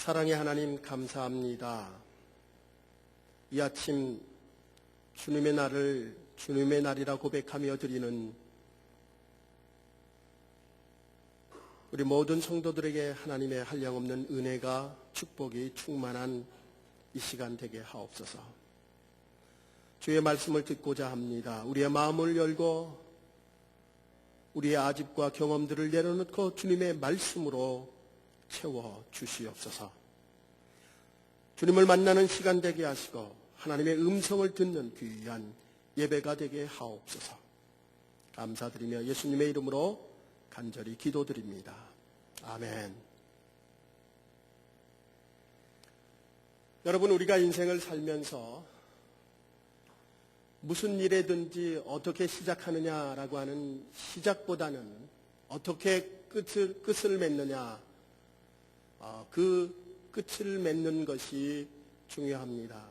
사랑의 하나님 감사합니다. 이 아침 주님의 날을 주님의 날이라 고백하며 드리는 우리 모든 성도들에게 하나님의 한량없는 은혜가 축복이 충만한 이 시간 되게 하옵소서. 주의 말씀을 듣고자 합니다. 우리의 마음을 열고 우리의 아집과 경험들을 내려놓고 주님의 말씀으로 채워 주시옵소서. 주님을 만나는 시간 되게 하시고 하나님의 음성을 듣는 귀한 예배가 되게 하옵소서. 감사드리며 예수님의 이름으로 간절히 기도드립니다. 아멘. 여러분, 우리가 인생을 살면서 무슨 일에든지 어떻게 시작하느냐라고 하는 시작보다는 어떻게 끝을 맺느냐, 그 끝을 맺는 것이 중요합니다.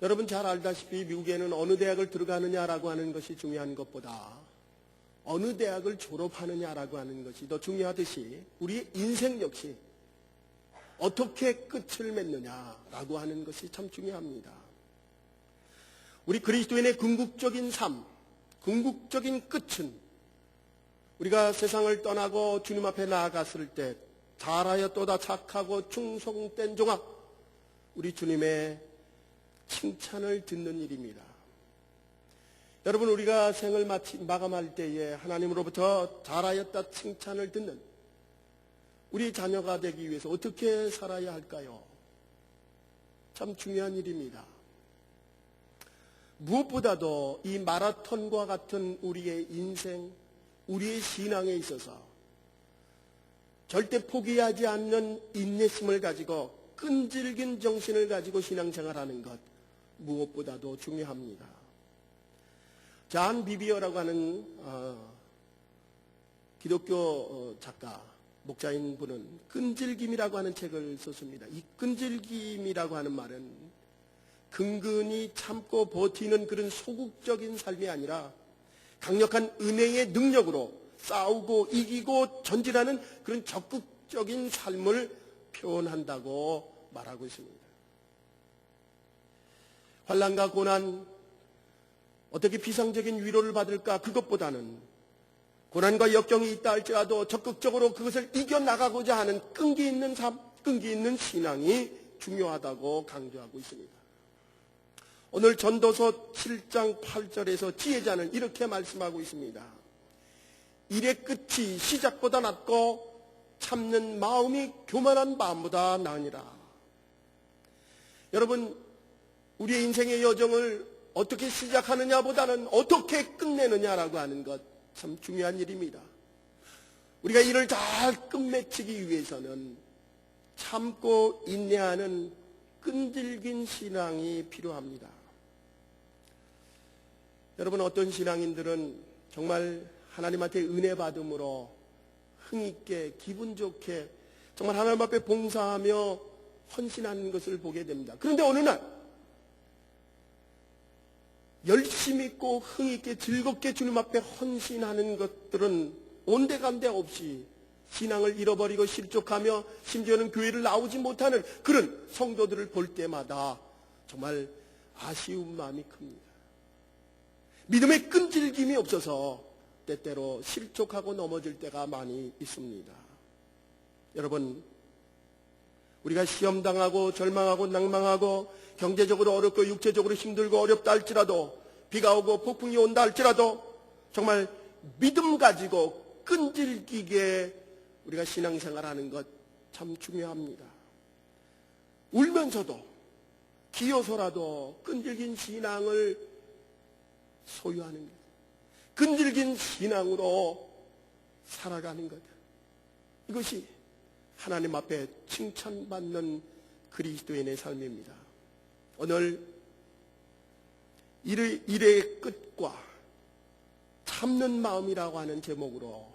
여러분 잘 알다시피 미국에는 어느 대학을 들어가느냐라고 하는 것이 중요한 것보다 어느 대학을 졸업하느냐라고 하는 것이 더 중요하듯이 우리의 인생 역시 어떻게 끝을 맺느냐라고 하는 것이 참 중요합니다. 우리 그리스도인의 궁극적인 삶, 궁극적인 끝은 우리가 세상을 떠나고 주님 앞에 나아갔을 때 잘하였도다 착하고 충성된 종아, 우리 주님의 칭찬을 듣는 일입니다. 여러분, 우리가 생을 마감할 때에 하나님으로부터 잘하였다 칭찬을 듣는 우리 자녀가 되기 위해서 어떻게 살아야 할까요? 참 중요한 일입니다. 무엇보다도 이 마라톤과 같은 우리의 인생, 우리의 신앙에 있어서 절대 포기하지 않는 인내심을 가지고 끈질긴 정신을 가지고 신앙생활하는 것, 무엇보다도 중요합니다. 잔 비비어라고 하는 기독교 작가, 목자인 분은 끈질김이라고 하는 책을 썼습니다. 이 끈질김이라고 하는 말은 근근히 참고 버티는 그런 소극적인 삶이 아니라 강력한 은혜의 능력으로 싸우고 이기고 전진하는 그런 적극적인 삶을 표현한다고 말하고 있습니다. 환난과 고난, 어떻게 비상적인 위로를 받을까? 그것보다는 고난과 역경이 있다 할지라도 적극적으로 그것을 이겨나가고자 하는 끈기 있는 삶, 끈기 있는 신앙이 중요하다고 강조하고 있습니다. 오늘 전도서 7장 8절에서 지혜자는 이렇게 말씀하고 있습니다. 일의 끝이 시작보다 낫고 참는 마음이 교만한 마음보다 나으니라. 여러분, 우리의 인생의 여정을 어떻게 시작하느냐보다는 어떻게 끝내느냐라고 하는 것 참 중요한 일입니다. 우리가 일을 잘 끝맺히기 위해서는 참고 인내하는 끈질긴 신앙이 필요합니다. 여러분, 어떤 신앙인들은 정말 하나님한테 은혜 받음으로 흥있게 기분 좋게 정말 하나님 앞에 봉사하며 헌신하는 것을 보게 됩니다. 그런데 어느 날 열심히 있고 흥있게 즐겁게 주님 앞에 헌신하는 것들은 온데간데 없이 신앙을 잃어버리고 실족하며 심지어는 교회를 나오지 못하는 그런 성도들을 볼 때마다 정말 아쉬운 마음이 큽니다. 믿음의 끈질김이 없어서 때때로 실족하고 넘어질 때가 많이 있습니다. 여러분, 우리가 시험당하고 절망하고 낭망하고 경제적으로 어렵고 육체적으로 힘들고 어렵다 할지라도 비가 오고 폭풍이 온다 할지라도 정말 믿음 가지고 끈질기게 우리가 신앙생활하는 것 참 중요합니다. 울면서도 기어서라도 끈질긴 신앙을 소유하는 것, 끈질긴 신앙으로 살아가는 것, 이것이 하나님 앞에 칭찬받는 그리스도인의 삶입니다. 오늘 일의 끝과 참는 마음이라고 하는 제목으로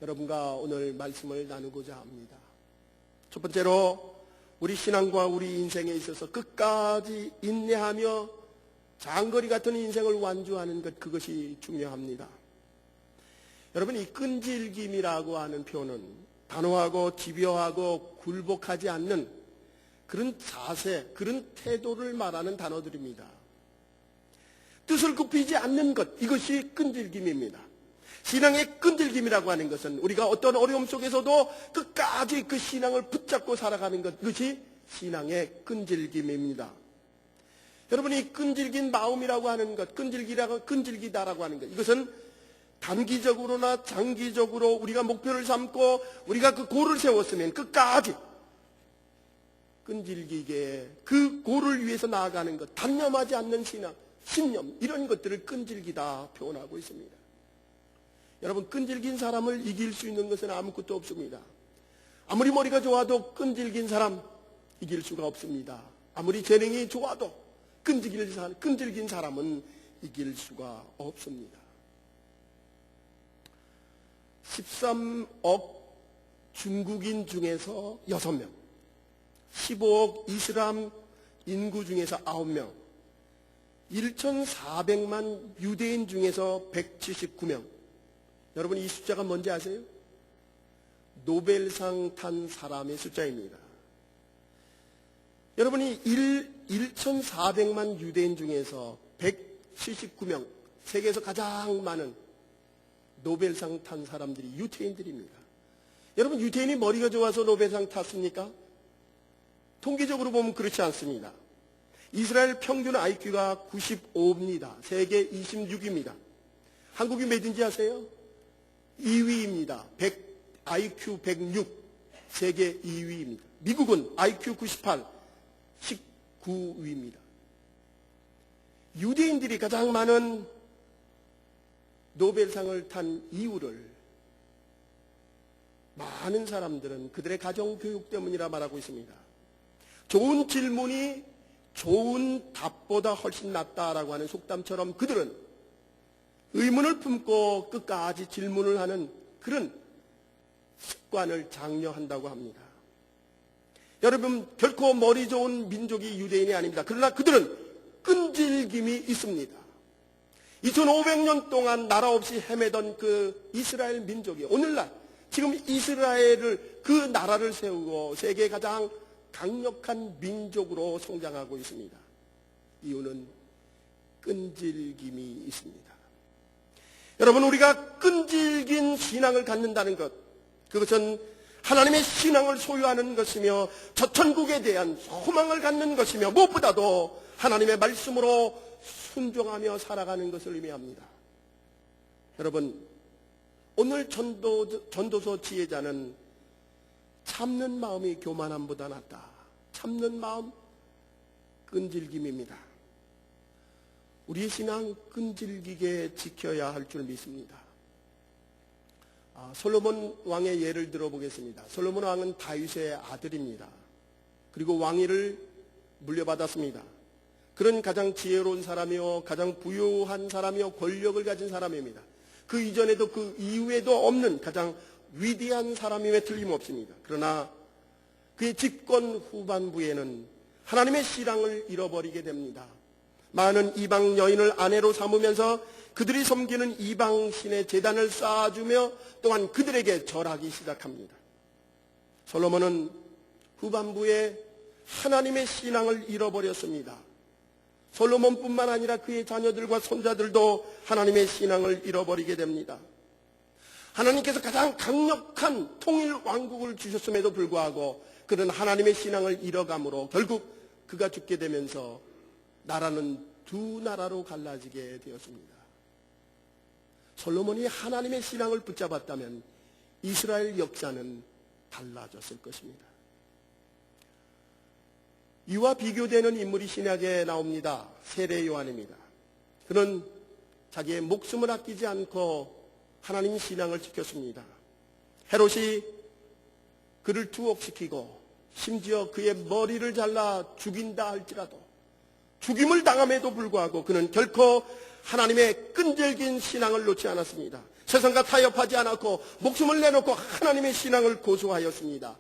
여러분과 오늘 말씀을 나누고자 합니다. 첫 번째로 우리 신앙과 우리 인생에 있어서 끝까지 인내하며 장거리 같은 인생을 완주하는 것, 그것이 중요합니다. 여러분, 이 끈질김이라고 하는 표현은 단호하고 집요하고 굴복하지 않는 그런 자세, 그런 태도를 말하는 단어들입니다. 뜻을 굽히지 않는 것, 이것이 끈질김입니다. 신앙의 끈질김이라고 하는 것은 우리가 어떤 어려움 속에서도 끝까지 그 신앙을 붙잡고 살아가는 것, 이것이 신앙의 끈질김입니다. 여러분이 끈질긴 마음이라고 하는 것, 끈질기다라고 하는 것, 이것은 단기적으로나 장기적으로 우리가 목표를 삼고 우리가 그 고를 세웠으면 끝까지 끈질기게 그 고를 위해서 나아가는 것, 단념하지 않는 신앙, 신념, 이런 것들을 끈질기다 표현하고 있습니다. 여러분, 끈질긴 사람을 이길 수 있는 것은 아무것도 없습니다. 아무리 머리가 좋아도 끈질긴 사람 이길 수가 없습니다. 아무리 재능이 좋아도 끈질긴 사람은 이길 수가 없습니다. 13억 중국인 중에서 6명, 15억 이슬람 인구 중에서 9명, 1,400만 유대인 중에서 179명. 여러분, 이 숫자가 뭔지 아세요? 노벨상 탄 사람의 숫자입니다. 여러분이 1,400만 유대인 중에서 179명, 세계에서 가장 많은 노벨상 탄 사람들이 유태인들입니다. 여러분, 유태인이 머리가 좋아서 노벨상 탔습니까? 통계적으로 보면 그렇지 않습니다. 이스라엘 평균 IQ가 95입니다. 세계 26입니다. 한국이 몇인지 아세요? 2위입니다. IQ 106, 세계 2위입니다. 미국은 IQ 98, 19위입니다. 유대인들이 가장 많은 노벨상을 탄 이유를 많은 사람들은 그들의 가정교육 때문이라 말하고 있습니다. 좋은 질문이 좋은 답보다 훨씬 낫다라고 하는 속담처럼 그들은 의문을 품고 끝까지 질문을 하는 그런 습관을 장려한다고 합니다. 여러분, 결코 머리 좋은 민족이 유대인이 아닙니다. 그러나 그들은 끈질김이 있습니다. 2500년 동안 나라 없이 헤매던 그 이스라엘 민족이 오늘날 지금 이스라엘을, 그 나라를 세우고 세계 가장 강력한 민족으로 성장하고 있습니다. 이유는 끈질김이 있습니다. 여러분, 우리가 끈질긴 신앙을 갖는다는 것, 그것은 하나님의 신앙을 소유하는 것이며 저 천국에 대한 소망을 갖는 것이며 무엇보다도 하나님의 말씀으로 순종하며 살아가는 것을 의미합니다. 여러분, 오늘 전도서 지혜자는 참는 마음이 교만함보다 낫다. 참는 마음, 끈질김입니다. 우리의 신앙 끈질기게 지켜야 할 줄 믿습니다. 솔로몬 왕의 예를 들어보겠습니다. 솔로몬 왕은 다윗의 아들입니다. 그리고 왕위를 물려받았습니다. 그런 가장 지혜로운 사람이요, 가장 부유한 사람이요, 권력을 가진 사람입니다. 그 이전에도 그 이후에도 없는 가장 위대한 사람임에 틀림없습니다. 그러나 그의 집권 후반부에는 하나님의 신앙을 잃어버리게 됩니다. 많은 이방 여인을 아내로 삼으면서 그들이 섬기는 이방 신의 제단을 쌓아주며 또한 그들에게 절하기 시작합니다. 솔로몬은 후반부에 하나님의 신앙을 잃어버렸습니다. 솔로몬뿐만 아니라 그의 자녀들과 손자들도 하나님의 신앙을 잃어버리게 됩니다. 하나님께서 가장 강력한 통일 왕국을 주셨음에도 불구하고 그는 하나님의 신앙을 잃어감으로 결국 그가 죽게 되면서 나라는 두 나라로 갈라지게 되었습니다. 솔로몬이 하나님의 신앙을 붙잡았다면 이스라엘 역사는 달라졌을 것입니다. 이와 비교되는 인물이 신약에 나옵니다. 세례 요한입니다. 그는 자기의 목숨을 아끼지 않고 하나님 신앙을 지켰습니다. 헤롯이 그를 투옥시키고 심지어 그의 머리를 잘라 죽인다 할지라도 죽임을 당함에도 불구하고 그는 결코 하나님의 끈질긴 신앙을 놓지 않았습니다. 세상과 타협하지 않았고 목숨을 내놓고 하나님의 신앙을 고수하였습니다.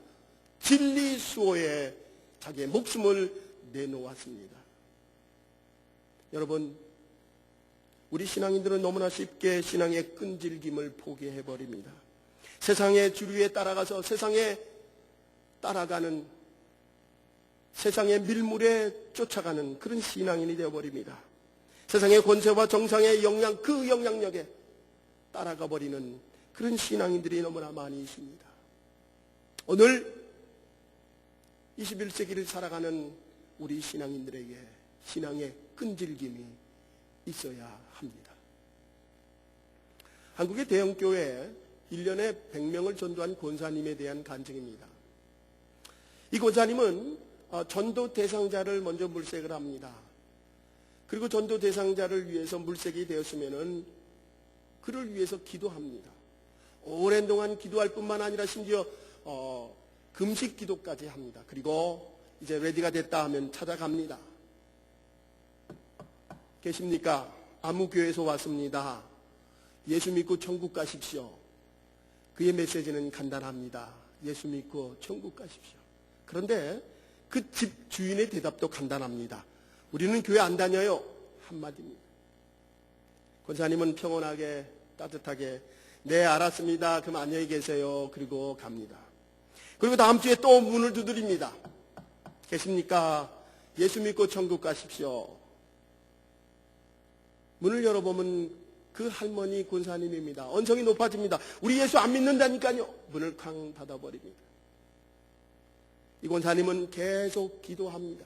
진리 수호에 자기의 목숨을 내놓았습니다. 여러분, 우리 신앙인들은 너무나 쉽게 신앙의 끈질김을 포기해버립니다. 세상의 주류에 따라가서 세상에 따라가는, 세상의 밀물에 쫓아가는 그런 신앙인이 되어버립니다. 세상의 권세와 정상의 영향, 그 영향력에 따라가 버리는 그런 신앙인들이 너무나 많이 있습니다. 오늘 21세기를 살아가는 우리 신앙인들에게 신앙의 끈질김이 있어야 합니다. 한국의 대형교회 1년에 100명을 전도한 권사님에 대한 간증입니다. 이 권사님은 전도 대상자를 먼저 물색을 합니다. 그리고 전도 대상자를 위해서 물색이 되었으면은 그를 위해서 기도합니다. 오랜 동안 기도할 뿐만 아니라 심지어 금식 기도까지 합니다. 그리고 이제 레디가 됐다 하면 찾아갑니다. 계십니까? 아무 교회에서 왔습니다. 예수 믿고 천국 가십시오. 그의 메시지는 간단합니다. 예수 믿고 천국 가십시오. 그런데 그 집 주인의 대답도 간단합니다. 우리는 교회 안 다녀요. 한마디입니다. 권사님은 평온하게 따뜻하게 네 알았습니다. 그럼 안녕히 계세요. 그리고 갑니다. 그리고 다음 주에 또 문을 두드립니다. 계십니까? 예수 믿고 천국 가십시오. 문을 열어보면 그 할머니 권사님입니다. 언성이 높아집니다. 우리 예수 안 믿는다니까요. 문을 쾅 닫아버립니다. 이 권사님은 계속 기도합니다.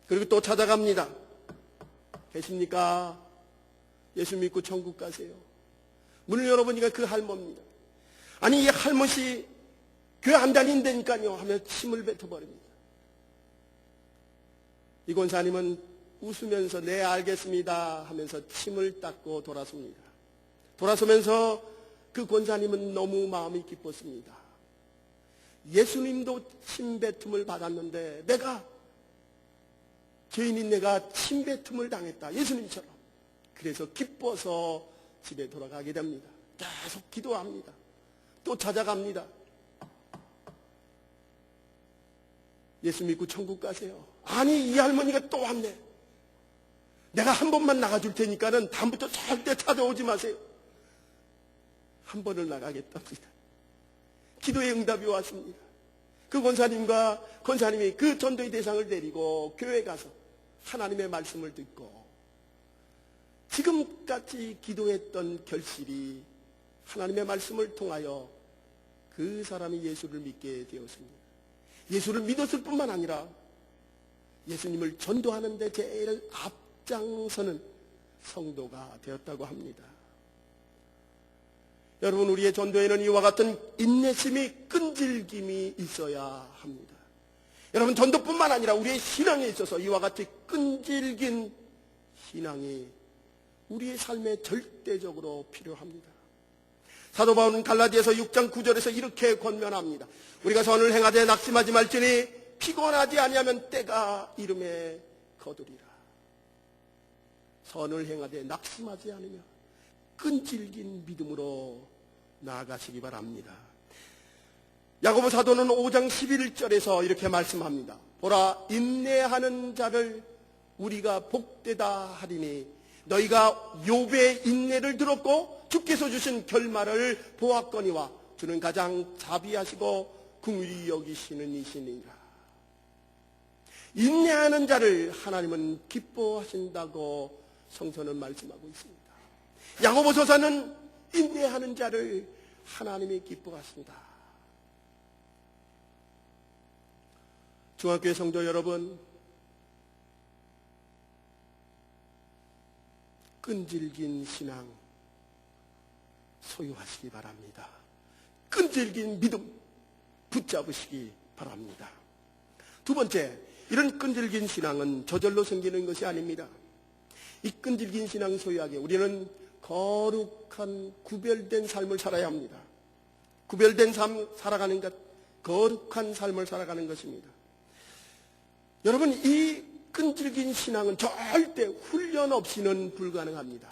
그리고 또 찾아갑니다. 계십니까? 예수 믿고 천국 가세요. 문을 열어보니까 그 할머니입니다. 아니 이 할머니 교회 안 다닌다니까요 하며 침을 뱉어버립니다. 이 권사님은 웃으면서 네 알겠습니다 하면서 침을 닦고 돌아섭니다. 돌아서면서 그 권사님은 너무 마음이 기뻤습니다. 예수님도 침뱉음을 받았는데 내가 죄인인 내가 침뱉음을 당했다. 예수님처럼. 그래서 기뻐서 집에 돌아가게 됩니다. 계속 기도합니다. 또 찾아갑니다. 예수 믿고 천국 가세요. 아니 이 할머니가 또 왔네. 내가 한 번만 나가줄 테니까는 다음부터 절대 찾아오지 마세요. 한 번을 나가겠답니다. 기도의 응답이 왔습니다. 그 권사님이 그 전도의 대상을 데리고 교회에 가서 하나님의 말씀을 듣고 지금까지 기도했던 결실이 하나님의 말씀을 통하여 그 사람이 예수를 믿게 되었습니다. 예수를 믿었을 뿐만 아니라 예수님을 전도하는 데 제일 앞장서는 성도가 되었다고 합니다. 여러분, 우리의 전도에는 이와 같은 인내심이 끈질김이 있어야 합니다. 여러분, 전도뿐만 아니라 우리의 신앙에 있어서 이와 같이 끈질긴 신앙이 우리의 삶에 절대적으로 필요합니다. 사도 바울은 갈라디아서 6장 9절에서 이렇게 권면합니다. 우리가 선을 행하되 낙심하지 말지니 피곤하지 아니하면 때가 이름에 거두리라. 선을 행하되 낙심하지 않으며 끈질긴 믿음으로 나아가시기 바랍니다. 야고보 사도는 5장 11절에서 이렇게 말씀합니다. 보라, 인내하는 자를 우리가 복되다 하리니 너희가 욥의 인내를 들었고 주께서 주신 결말을 보았거니와 주는 가장 자비하시고 긍휼히 여기시는 이시니라. 인내하는 자를 하나님은 기뻐하신다고 성서는 말씀하고 있습니다. 야고보서서는 인내하는 자를 하나님이 기뻐하신다. 중학교의 성도 여러분, 끈질긴 신앙 소유하시기 바랍니다. 끈질긴 믿음 붙잡으시기 바랍니다. 두 번째, 이런 끈질긴 신앙은 저절로 생기는 것이 아닙니다. 이 끈질긴 신앙 소유하기에 우리는 거룩한 구별된 삶을 살아야 합니다. 구별된 삶 살아가는 것, 거룩한 삶을 살아가는 것입니다. 여러분, 이 끈질긴 신앙은 절대 훈련 없이는 불가능합니다.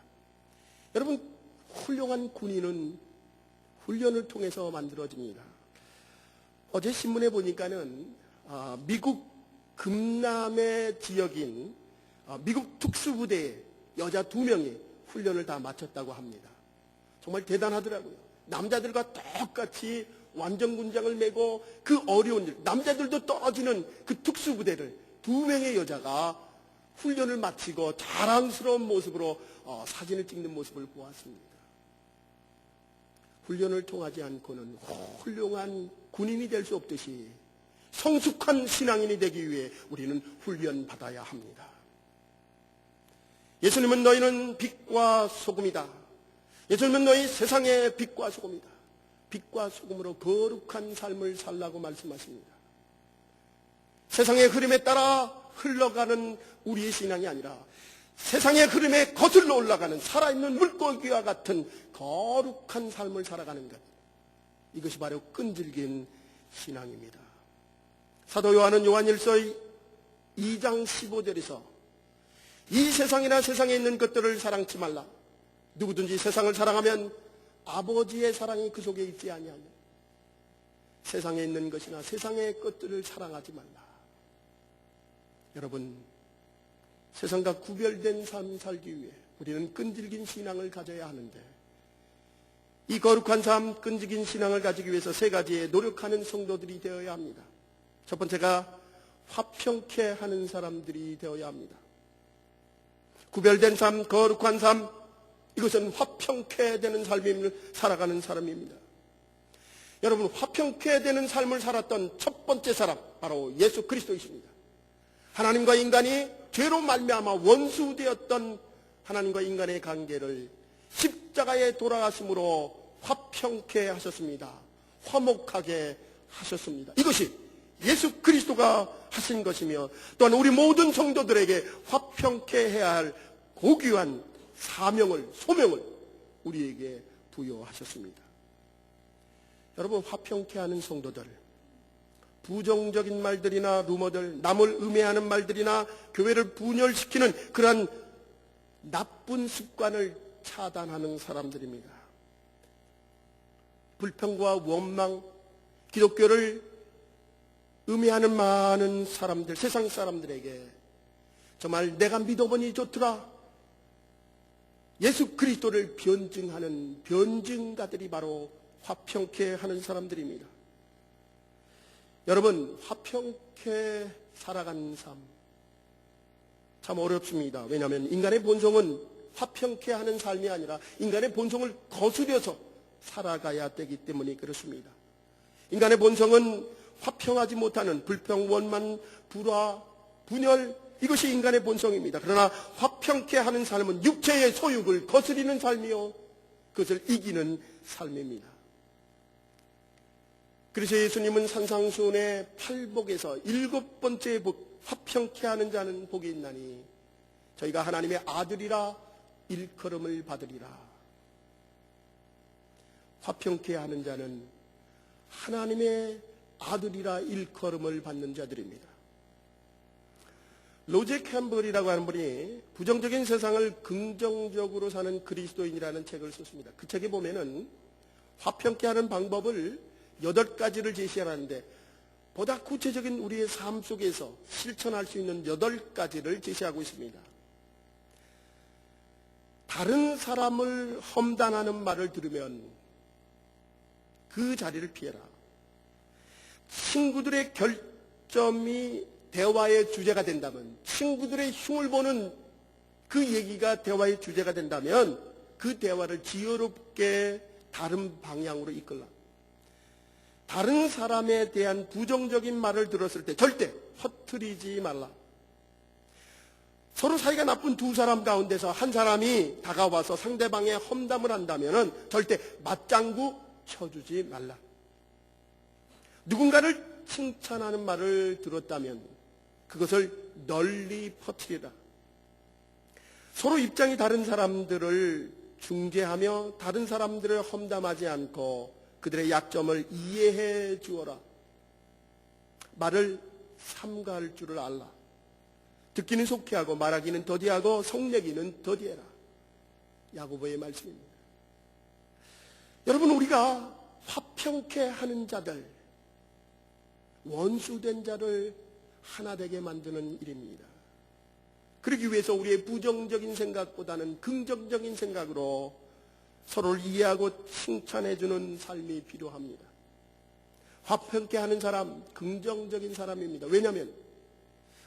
여러분, 훌륭한 군인은 훈련을 통해서 만들어집니다. 어제 신문에 보니까는 미국 금남의 지역인 미국 특수부대에 여자 2명이 훈련을 다 마쳤다고 합니다. 정말 대단하더라고요. 남자들과 똑같이 완전군장을 메고 그 어려운 일, 남자들도 떨어지는 그 특수부대를 두 명의 여자가 훈련을 마치고 자랑스러운 모습으로 사진을 찍는 모습을 보았습니다. 훈련을 통하지 않고는 훌륭한 군인이 될 수 없듯이 성숙한 신앙인이 되기 위해 우리는 훈련받아야 합니다. 예수님은 너희는 빛과 소금이다. 예수님은 너희 세상의 빛과 소금이다. 빛과 소금으로 거룩한 삶을 살라고 말씀하십니다. 세상의 흐름에 따라 흘러가는 우리의 신앙이 아니라 세상의 흐름에 거슬러 올라가는 살아있는 물고기와 같은 거룩한 삶을 살아가는 것, 이것이 바로 끈질긴 신앙입니다. 사도 요한은 요한일서 2장 15절에서 이 세상이나 세상에 있는 것들을 사랑치 말라. 누구든지 세상을 사랑하면 아버지의 사랑이 그 속에 있지 아니하냐. 세상에 있는 것이나 세상의 것들을 사랑하지 말라. 여러분, 세상과 구별된 삶 살기 위해 우리는 끈질긴 신앙을 가져야 하는데, 이 거룩한 삶, 끈질긴 신앙을 가지기 위해서 세 가지에 노력하는 성도들이 되어야 합니다. 첫 번째가 화평케 하는 사람들이 되어야 합니다. 구별된 삶, 거룩한 삶, 이것은 화평케 되는 삶을 살아가는 사람입니다. 여러분, 화평케 되는 삶을 살았던 첫 번째 사람, 바로 예수 그리스도이십니다. 하나님과 인간이 죄로 말미암아 원수되었던 하나님과 인간의 관계를 십자가에 돌아가심으로 화평케 하셨습니다. 화목하게 하셨습니다. 이것이 예수 그리스도가 하신 것이며, 또한 우리 모든 성도들에게 화평케 해야 할 고귀한 사명을, 소명을 우리에게 부여하셨습니다. 여러분, 화평케 하는 성도들, 부정적인 말들이나 루머들, 남을 음해하는 말들이나 교회를 분열시키는 그러한 나쁜 습관을 차단하는 사람들입니다. 불평과 원망, 기독교를 음해하는 많은 사람들, 세상 사람들에게 정말 내가 믿어보니 좋더라, 예수 그리스도를 변증하는 변증가들이 바로 화평케 하는 사람들입니다. 여러분, 화평케 살아가는 삶 참 어렵습니다. 왜냐하면 인간의 본성은 화평케 하는 삶이 아니라 인간의 본성을 거스려서 살아가야 되기 때문에 그렇습니다. 인간의 본성은 화평하지 못하는 불평, 원만, 불화, 분열, 이것이 인간의 본성입니다. 그러나 화평케 하는 삶은 육체의 소욕을 거스리는 삶이요, 그것을 이기는 삶입니다. 그래서 예수님은 산상수훈의 8복에서 7번째 복, 화평케 하는 자는 복이 있나니 저희가 하나님의 아들이라 일컬음을 받으리라. 화평케 하는 자는 하나님의 아들이라 일컬음을 받는 자들입니다. 로제 캠벌이라고 하는 분이 부정적인 세상을 긍정적으로 사는 그리스도인이라는 책을 썼습니다. 그 책에 보면은 화평케 하는 방법을 8가지를 제시하는데, 보다 구체적인 우리의 삶 속에서 실천할 수 있는 8가지를 제시하고 있습니다. 다른 사람을 험담하는 말을 들으면 그 자리를 피해라. 친구들의 결점이 대화의 주제가 된다면, 친구들의 흉을 보는 그 얘기가 대화의 주제가 된다면 그 대화를 지혜롭게 다른 방향으로 이끌라. 다른 사람에 대한 부정적인 말을 들었을 때 절대 퍼뜨리지 말라. 서로 사이가 나쁜 두 사람 가운데서 한 사람이 다가와서 상대방의 험담을 한다면 절대 맞장구 쳐주지 말라. 누군가를 칭찬하는 말을 들었다면 그것을 널리 퍼뜨리라. 서로 입장이 다른 사람들을 중재하며 다른 사람들을 험담하지 않고 그들의 약점을 이해해 주어라. 말을 삼가할 줄을 알라. 듣기는 속히하고 말하기는 더디하고 성내기는 더디해라. 야고보의 말씀입니다. 여러분, 우리가 화평케 하는 자들, 원수된 자를 하나 되게 만드는 일입니다. 그러기 위해서 우리의 부정적인 생각보다는 긍정적인 생각으로 서로를 이해하고 칭찬해주는 삶이 필요합니다. 화평케 하는 사람, 긍정적인 사람입니다. 왜냐하면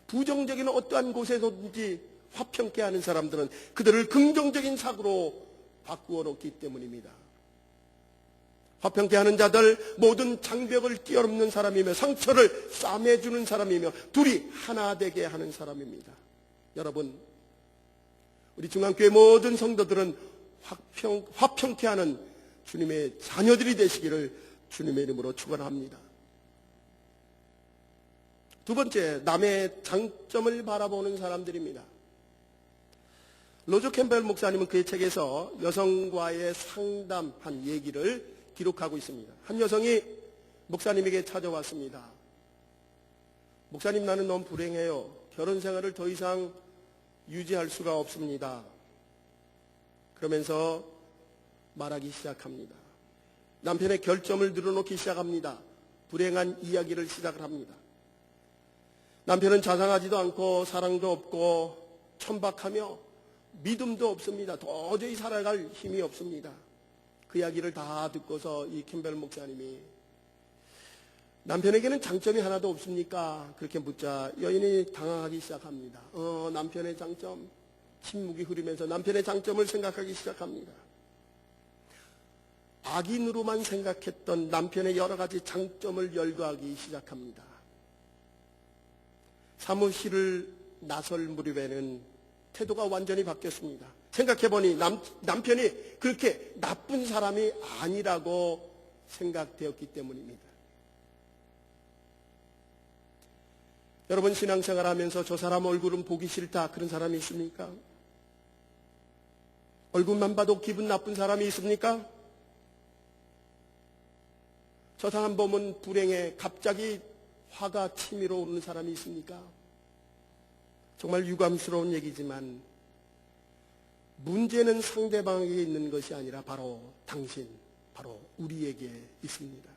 부정적인 어떠한 곳에서든지 화평케 하는 사람들은 그들을 긍정적인 사고로 바꾸어 놓기 때문입니다. 화평케 하는 자들, 모든 장벽을 뛰어넘는 사람이며 상처를 싸매주는 사람이며 둘이 하나 되게 하는 사람입니다. 여러분, 우리 중앙교회 모든 성도들은 화평케 하는 주님의 자녀들이 되시기를 주님의 이름으로 축원합니다. 두 번째, 남의 장점을 바라보는 사람들입니다. 로저 캠벨 목사님은 그의 책에서 여성과의 상담한 얘기를 기록하고 있습니다. 한 여성이 목사님에게 찾아왔습니다. 목사님, 나는 너무 불행해요. 결혼 생활을 더 이상 유지할 수가 없습니다. 그러면서 말하기 시작합니다. 남편의 결점을 늘어놓기 시작합니다. 불행한 이야기를 시작을 합니다. 남편은 자상하지도 않고 사랑도 없고 천박하며 믿음도 없습니다. 도저히 살아갈 힘이 없습니다. 그 이야기를 다 듣고서 이 캠벨 목사님이 남편에게는 장점이 하나도 없습니까? 그렇게 묻자 여인이 당황하기 시작합니다. 남편의 장점, 침묵이 흐르면서 남편의 장점을 생각하기 시작합니다. 악인으로만 생각했던 남편의 여러 가지 장점을 열거하기 시작합니다. 사무실을 나설 무렵에는 태도가 완전히 바뀌었습니다. 생각해보니 남편이 그렇게 나쁜 사람이 아니라고 생각되었기 때문입니다. 여러분, 신앙생활 하면서 저 사람 얼굴은 보기 싫다, 그런 사람이 있습니까? 얼굴만 봐도 기분 나쁜 사람이 있습니까? 저 사람 보면 불행해, 갑자기 화가 치밀어 오르는 사람이 있습니까? 정말 유감스러운 얘기지만 문제는 상대방에게 있는 것이 아니라 바로 당신, 바로 우리에게 있습니다.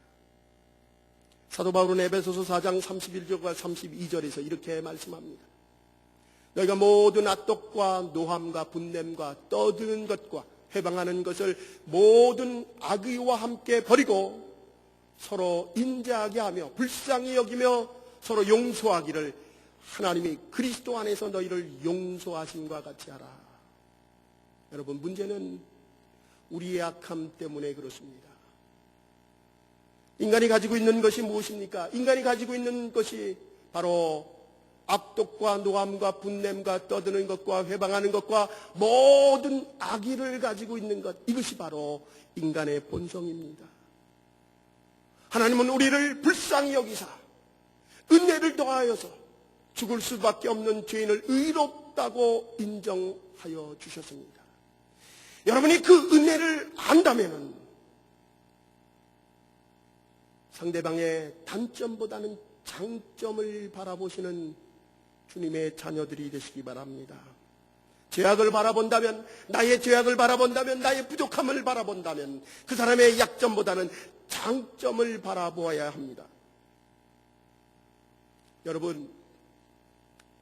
사도 바울은 에베소서 4장 31절과 32절에서 이렇게 말씀합니다. 너희가 모든 악독과 노함과 분냄과 떠드는 것과 회방하는 것을 모든 악의와 함께 버리고 서로 인자하게 하며 불쌍히 여기며 서로 용서하기를 하나님이 그리스도 안에서 너희를 용서하심과 같이 하라. 여러분, 문제는 우리의 악함 때문에 그렇습니다. 인간이 가지고 있는 것이 무엇입니까? 인간이 가지고 있는 것이 바로 악독과 노함과 분냄과 떠드는 것과 회방하는 것과 모든 악의를 가지고 있는 것, 이것이 바로 인간의 본성입니다. 하나님은 우리를 불쌍히 여기사 은혜를 더하여서 죽을 수밖에 없는 죄인을 의롭다고 인정하여 주셨습니다. 여러분이 그 은혜를 안다면은 상대방의 단점보다는 장점을 바라보시는 주님의 자녀들이 되시기 바랍니다. 죄악을 바라본다면, 나의 죄악을 바라본다면, 나의 부족함을 바라본다면 그 사람의 약점보다는 장점을 바라보아야 합니다. 여러분,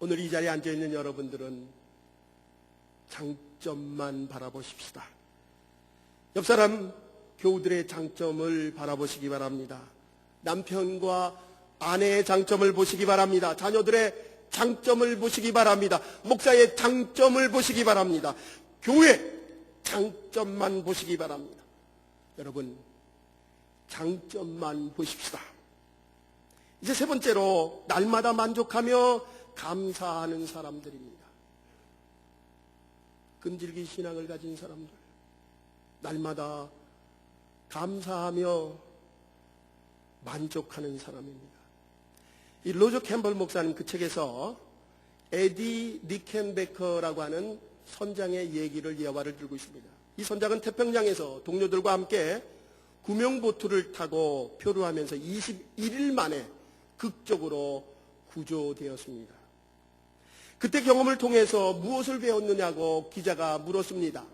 오늘 이 자리에 앉아있는 여러분들은 장점만 바라보십시다. 옆 사람 교우들의 장점을 바라보시기 바랍니다. 남편과 아내의 장점을 보시기 바랍니다. 자녀들의 장점을 보시기 바랍니다. 목사의 장점을 보시기 바랍니다. 교회 장점만 보시기 바랍니다. 여러분, 장점만 보십시다. 이제 세 번째로, 날마다 만족하며 감사하는 사람들입니다. 끈질기 신앙을 가진 사람들, 날마다 감사하며 만족하는 사람입니다. 이 로저 캠벌 목사님 그 책에서 에디 니켄베커라고 하는 선장의 얘기를 예화를 들고 있습니다. 이 선장은 태평양에서 동료들과 함께 구명보트를 타고 표류하면서 21일 만에 극적으로 구조되었습니다. 그때 경험을 통해서 무엇을 배웠느냐고 기자가 물었습니다.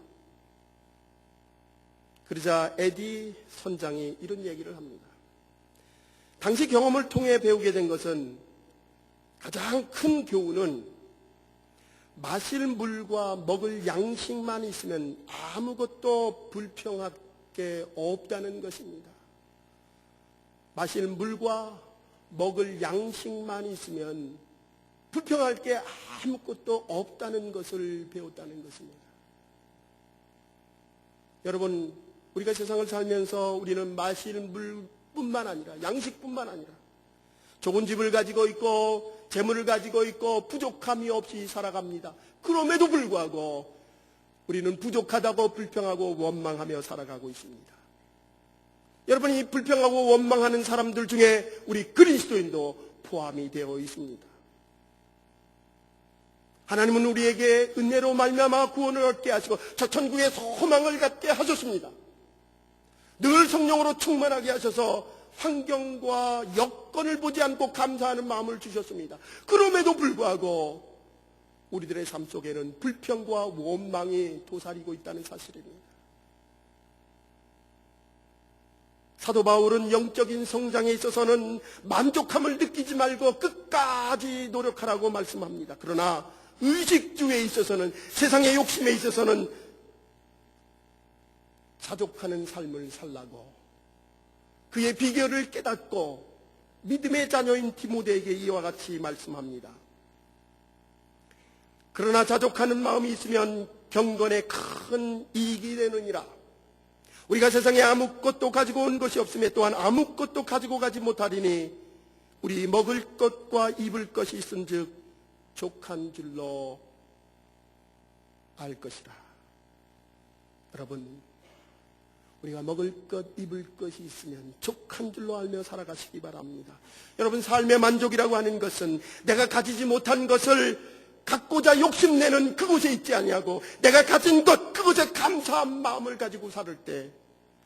그러자 에디 선장이 이런 얘기를 합니다. 당시 경험을 통해 배우게 된 것은, 가장 큰 교훈은 마실 물과 먹을 양식만 있으면 아무것도 불평할 게 없다는 것입니다. 마실 물과 먹을 양식만 있으면 불평할 게 아무것도 없다는 것을 배웠다는 것입니다. 여러분, 우리가 세상을 살면서 우리는 마실 물뿐만 아니라 양식뿐만 아니라 좋은 집을 가지고 있고 재물을 가지고 있고 부족함이 없이 살아갑니다. 그럼에도 불구하고 우리는 부족하다고 불평하고 원망하며 살아가고 있습니다. 여러분, 이 불평하고 원망하는 사람들 중에 우리 그리스도인도 포함이 되어 있습니다. 하나님은 우리에게 은혜로 말미암아 구원을 얻게 하시고 저 천국의 소망을 갖게 하셨습니다. 늘 성령으로 충만하게 하셔서 환경과 여건을 보지 않고 감사하는 마음을 주셨습니다. 그럼에도 불구하고 우리들의 삶 속에는 불평과 원망이 도사리고 있다는 사실입니다. 사도 바울은 영적인 성장에 있어서는 만족함을 느끼지 말고 끝까지 노력하라고 말씀합니다. 그러나 의식주에 있어서는, 세상의 욕심에 있어서는 자족하는 삶을 살라고 그의 비결을 깨닫고 믿음의 자녀인 디모데에게 이와 같이 말씀합니다. 그러나 자족하는 마음이 있으면 경건에 큰 이익이 되느니라. 우리가 세상에 아무것도 가지고 온 것이 없으며 또한 아무것도 가지고 가지 못하리니 우리 먹을 것과 입을 것이 있은즉 족한 줄로 알 것이라. 여러분, 우리가 먹을 것, 입을 것이 있으면 족한 줄로 알며 살아가시기 바랍니다. 여러분, 삶의 만족이라고 하는 것은 내가 가지지 못한 것을 갖고자 욕심내는 그곳에 있지 아니하고 내가 가진 것, 그것에 감사한 마음을 가지고 살 때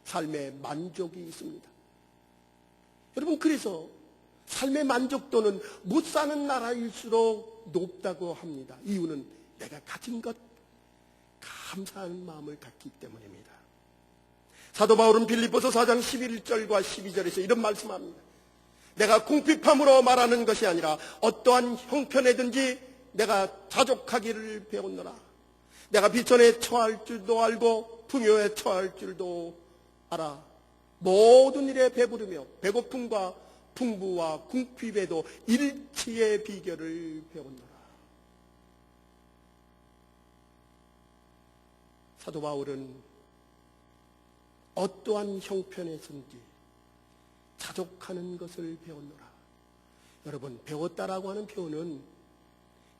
삶의 만족이 있습니다. 여러분, 그래서 삶의 만족도는 못 사는 나라일수록 높다고 합니다. 이유는 내가 가진 것, 감사하는 마음을 갖기 때문입니다. 사도 바울은 빌립보서 4장 11절과 12절에서 이런 말씀합니다. 내가 궁핍함으로 말하는 것이 아니라 어떠한 형편에든지 내가 자족하기를 배웠노라. 내가 비천에 처할 줄도 알고 풍요에 처할 줄도 알아. 모든 일에 배부르며 배고픔과 풍부와 궁핍에도 일치의 비결을 배웠노라. 사도 바울은 어떠한 형편에서든지 자족하는 것을 배웠노라. 여러분, 배웠다라고 하는 표현은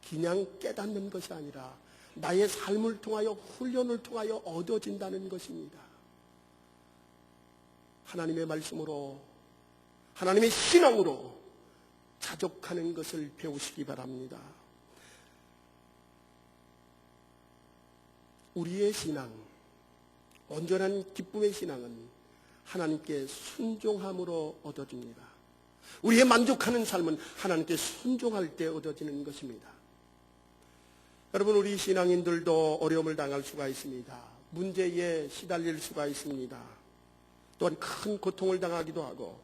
그냥 깨닫는 것이 아니라 나의 삶을 통하여, 훈련을 통하여 얻어진다는 것입니다. 하나님의 말씀으로, 하나님의 신앙으로 자족하는 것을 배우시기 바랍니다. 우리의 신앙, 온전한 기쁨의 신앙은 하나님께 순종함으로 얻어집니다. 우리의 만족하는 삶은 하나님께 순종할 때 얻어지는 것입니다. 여러분, 우리 신앙인들도 어려움을 당할 수가 있습니다. 문제에 시달릴 수가 있습니다. 또한 큰 고통을 당하기도 하고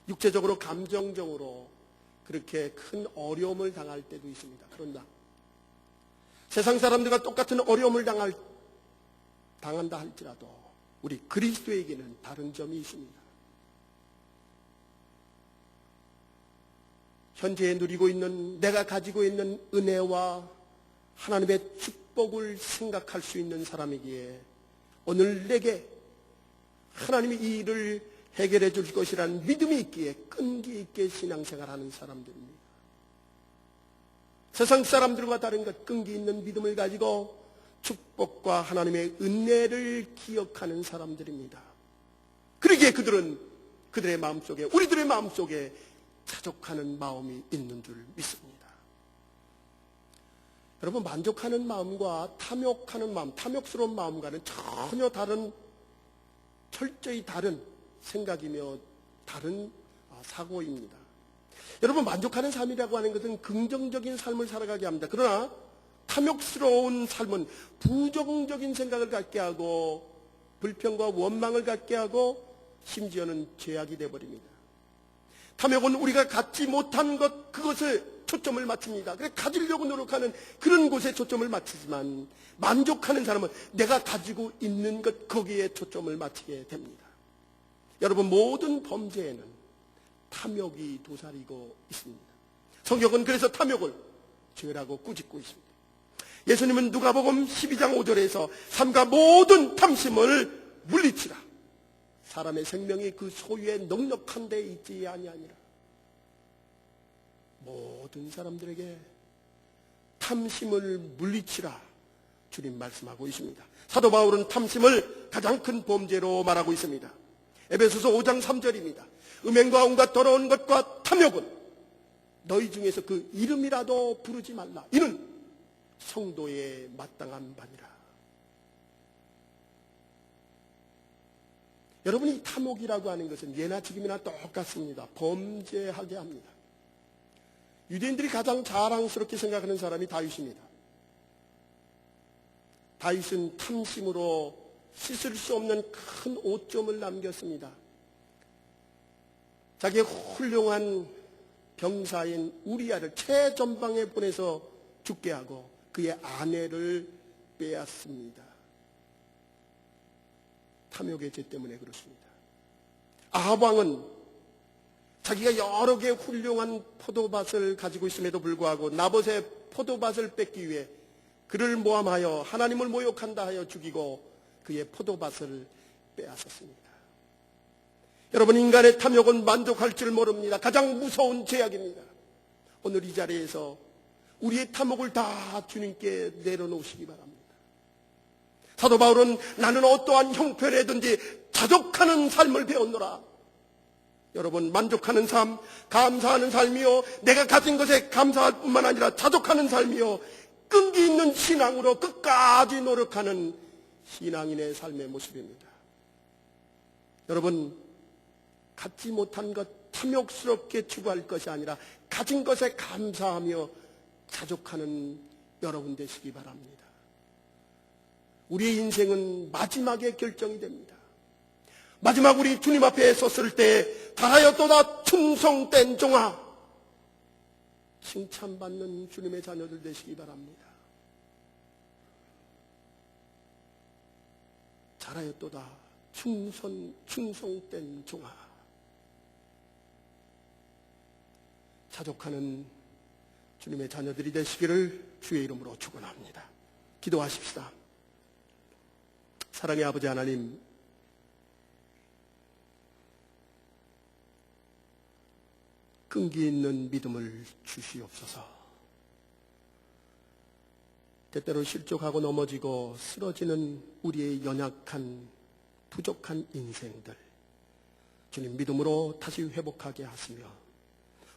육체적으로, 감정적으로 그렇게 큰 어려움을 당할 때도 있습니다. 그러나 세상 사람들과 똑같은 어려움을 당한다 할지라도 우리 그리스도에게는 다른 점이 있습니다. 현재 누리고 있는, 내가 가지고 있는 은혜와 하나님의 축복을 생각할 수 있는 사람이기에 오늘 내게 하나님이 이 일을 해결해 줄 것이라는 믿음이 있기에 끈기 있게 신앙생활하는 사람들입니다. 세상 사람들과 다른 것, 끈기 있는 믿음을 가지고 축복과 하나님의 은혜를 기억하는 사람들입니다. 그러기에 그들은 그들의 마음속에, 우리들의 마음속에 자족하는 마음이 있는 줄 믿습니다. 여러분, 만족하는 마음과 탐욕하는 마음, 탐욕스러운 마음과는 전혀 다른, 철저히 다른 생각이며 다른 사고입니다. 여러분, 만족하는 삶이라고 하는 것은 긍정적인 삶을 살아가게 합니다. 그러나 탐욕스러운 삶은 부정적인 생각을 갖게 하고 불평과 원망을 갖게 하고 심지어는 죄악이 되어버립니다. 탐욕은 우리가 갖지 못한 것, 그것을 초점을 맞춥니다. 그래 가지려고 노력하는 그런 곳에 초점을 맞추지만 만족하는 사람은 내가 가지고 있는 것 거기에 초점을 맞추게 됩니다. 여러분, 모든 범죄에는 탐욕이 도사리고 있습니다. 성경은 그래서 탐욕을 죄라고 꾸짖고 있습니다. 예수님은 누가복음 12장 5절에서 삼가 모든 탐심을 물리치라. 사람의 생명이 그 소유에 넉넉한 데 있지 아니하니라. 모든 사람들에게 탐심을 물리치라 주님 말씀하고 있습니다. 사도 바울은 탐심을 가장 큰 범죄로 말하고 있습니다. 에베소서 5장 3절입니다. 음행과 온갖 더러운 것과 탐욕은 너희 중에서 그 이름이라도 부르지 말라. 이는 성도의 마땅한 바니라. 여러분, 이 탐욕이라고 하는 것은 예나 지금이나 똑같습니다. 범죄하게 합니다. 유대인들이 가장 자랑스럽게 생각하는 사람이 다윗입니다. 다윗은 탐심으로 씻을 수 없는 큰 오점을 남겼습니다. 자기의 훌륭한 병사인 우리아를 최전방에 보내서 죽게 하고 그의 아내를 빼앗습니다. 탐욕의 죄 때문에 그렇습니다. 아합 왕은 자기가 여러 개의 훌륭한 포도밭을 가지고 있음에도 불구하고 나봇의 포도밭을 뺏기 위해 그를 모함하여 하나님을 모욕한다 하여 죽이고 그의 포도밭을 빼앗았습니다. 여러분, 인간의 탐욕은 만족할 줄 모릅니다. 가장 무서운 죄악입니다. 오늘 이 자리에서 우리의 탐욕을 다 주님께 내려놓으시기 바랍니다. 사도 바울은 나는 어떠한 형편에든지 자족하는 삶을 배웠노라. 여러분, 만족하는 삶, 감사하는 삶이요, 내가 가진 것에 감사할 뿐만 아니라 자족하는 삶이요, 끈기 있는 신앙으로 끝까지 노력하는 신앙인의 삶의 모습입니다. 여러분, 갖지 못한 것 탐욕스럽게 추구할 것이 아니라 가진 것에 감사하며 자족하는 여러분 되시기 바랍니다. 우리의 인생은 마지막에 결정이 됩니다. 마지막 우리 주님 앞에 섰을 때 달하였도다 충성된 종아, 칭찬받는 주님의 자녀들 되시기 바랍니다. 잘하였도다 충성된 종아, 자족하는 주님의 자녀들이 되시기를 주의 이름으로 축원합니다. 기도하십시다. 사랑의 아버지 하나님, 끈기 있는 믿음을 주시옵소서. 때때로 실족하고 넘어지고 쓰러지는 우리의 연약한 부족한 인생들, 주님 믿음으로 다시 회복하게 하시며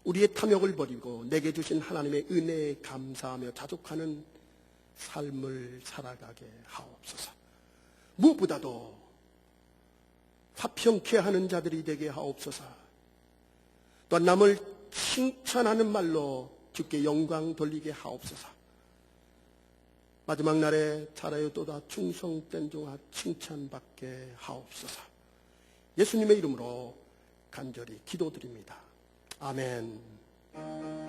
우리의 탐욕을 버리고 내게 주신 하나님의 은혜에 감사하며 자족하는 삶을 살아가게 하옵소서. 무엇보다도 화평케 하는 자들이 되게 하옵소서. 또 남을 칭찬하는 말로 주께 영광 돌리게 하옵소서. 마지막 날에 잘하였도다 충성된 종아 칭찬받게 하옵소서. 예수님의 이름으로 간절히 기도드립니다. 아멘.